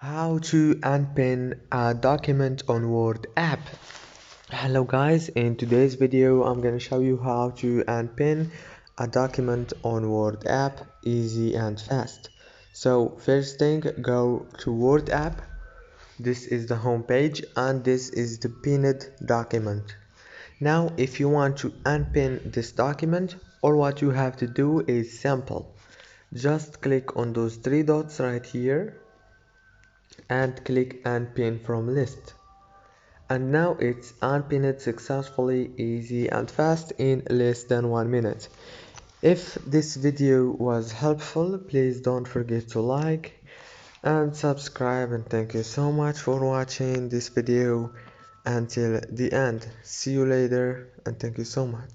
How to unpin a document on Word app. Hello guys, in today's video I'm going to show you how to unpin a document on Word app easy and fast. So first thing, go to Word app. This is the home page and this is the pinned document. Now if you want to unpin this document, all what you have to do is simple. Just click on those three dots right here and click unpin from list, and now it's unpinned successfully, easy and fast in less than 1 minute. If this video was helpful, please don't forget to like and subscribe, and thank you so much for watching this video until the end. See you later and thank you so much.